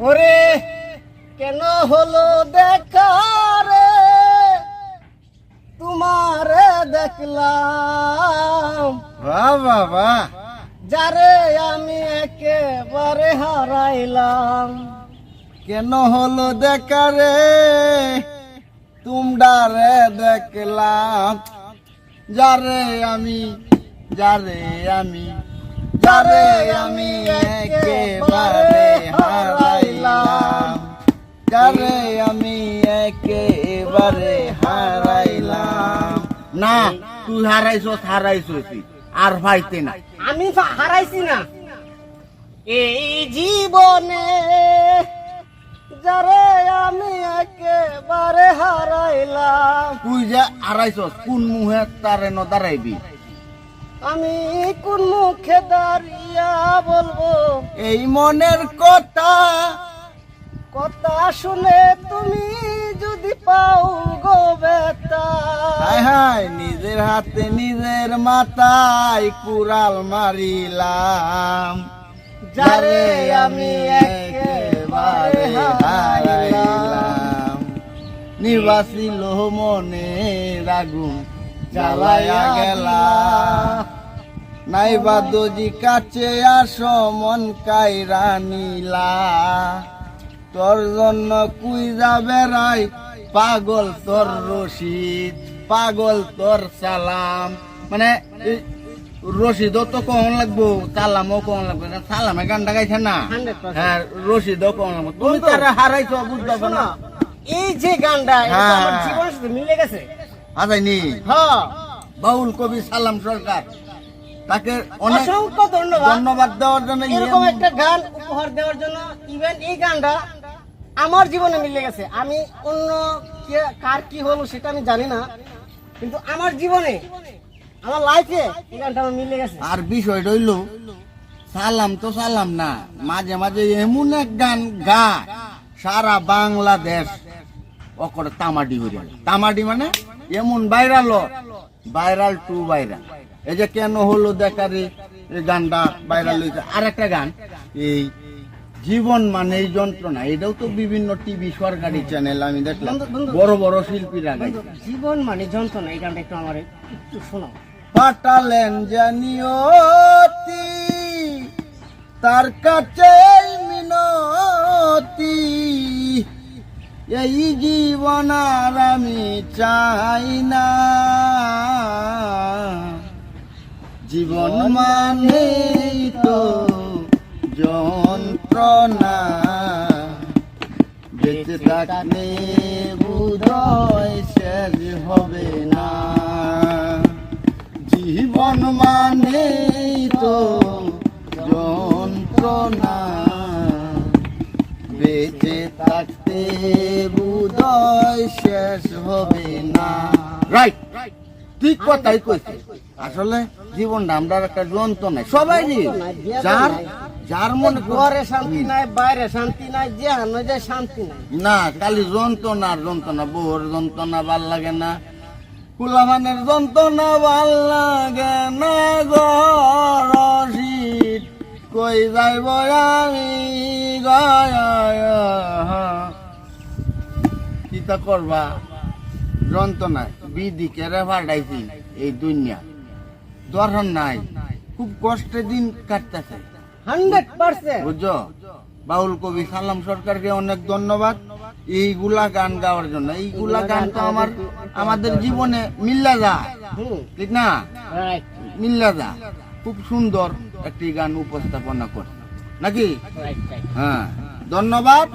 ওরে কেন হলো দেখা রে, তোমারে দেখলাম বাহ বাহ বাহ, যারে আমি একেবারে হারাইলাম। কেন হলো দেখা রে, তুমডারে দেখলাম, যারে আমি যারে আমি যারে আমি একেবারে হারাইলাম, যারে আমি একেবারে হারাইলাম। না তুই হারাইছস আর পাইতে না। আমি হারাইছি না এই জীবনে, যারে আমি একেবারে হারাইলাম। তুই যে হারাইছস কোন মুহে তারে ন দাঁড়াইবি? আমি কোন মুখে দাঁড়িয়া বলবো এই মনের কথা, কথা শুনে তুমি যদি পাও গো বেতা। হায় হায় নিজের হাতে নিজের মাথায় কুড়াল মারিলাম, যারে আমি একেবারে হারাইলাম। নিবাসিল মনে আগুন জ্বালায়া গেলা, নাইবা দজি কাছে আসো মন কাইরা নিলা, তোর জন্য কুই যাবে রাই পাগল তোর রশিদ, পাগল তোর সালাম। মানে রশিদও তো কখন লাগবো, সালামও কখন লাগবে। সালামে গানটা গাইছে না, 100%। হ্যাঁ রশিদও কখন লাগবো। তুমি তারা হারাইছো বুঝতে পারো না। এই যে গানটা এটা তো আমার হ্যাঁ। জীবনের সাথে মিলে গেছে। আজাইনি হ্যাঁ, বাউল কবি সালাম সরকার, তাকে অনেক অসংখ্য ধন্যবাদ ধন্যবাদ দেওয়ার জন্য। এরকম একটা গান উপহার দেওয়ার জন্য। ইভেন এই গানটা আমার জীবনে মিলে গেছে। আমি অন্য কার কি হলো সেটা আমি জানি না, কিন্তু আমার জীবনে আমার লাইফে এই গানটা আমার মিলে গেছে। আর বিষয়টা হইল সালাম তো সালাম না, মাঝে মাঝে এমন এক গান গায় সারা বাংলাদেশ ওকরে তামাডি হয়ে যায়। তামাডি মানে এমন ভাইরাল, ভাইরাল টু ভাইরাল। এই যে কেন হলো দেখারে এই গানটা ভাইরাল হয়েছে। আর একটা গান এই জীবন মানে এই যন্ত্রণা, এটাও তো বিভিন্ন টিভি সরকারি চ্যানেল আমি দেখলাম বড় বড় শিল্পীরা গাইছে। জীবন মানে যন্ত্রণা, এই গানটা একটু আমার একটু শোনাও। পাঠালেন জানিয়তি তার কাছে মিনতি, এই জীবন আর আমি চাই না, জীবন মানে তো যন্ত্রণা, বেঁচে থাকলে বুঝয় শেষ হবে না, জীবন মানে তো যন্ত্রণা, বেঁচে থাকতে বুঝয় শেষ হবে না। রাইট, ঠিক কথাই কইছে। আসলে জীবনটা আমরা একটা যন্ত্রণা, সবাই যার যার মনে ঘরে শান্তি নাই, বাইরে শান্তি নাই, যে হানো যে শান্তি নাই। না, খালি যন্ত্রণা আর যন্ত্রণা। বউর যন্ত্রণা ভাল লাগে না, কুলামানের যন্ত্রণা ভাল লাগে না, গরশীত কই যাইব আমি কিতা করবা যন্ত্রণা। বিদিকে রে ফাটাইছি এই দুনিয়া, দরকার নাই, খুব কষ্টে দিন কাটতেছে 100%। বুঝছো। বাউল কবি সালাম সরকারকে অনেক ধন্যবাদ এইগুলা গান গাওয়ার জন্য। এইগুলা গান তো আমাদের জীবনে মিল্লা যায়, ঠিক না? রাইট, মিল্লা যায়। খুব সুন্দর একটি গান উপস্থাপনা করে নাকি? Right, right. হ্যাঁ, ধন্যবাদ।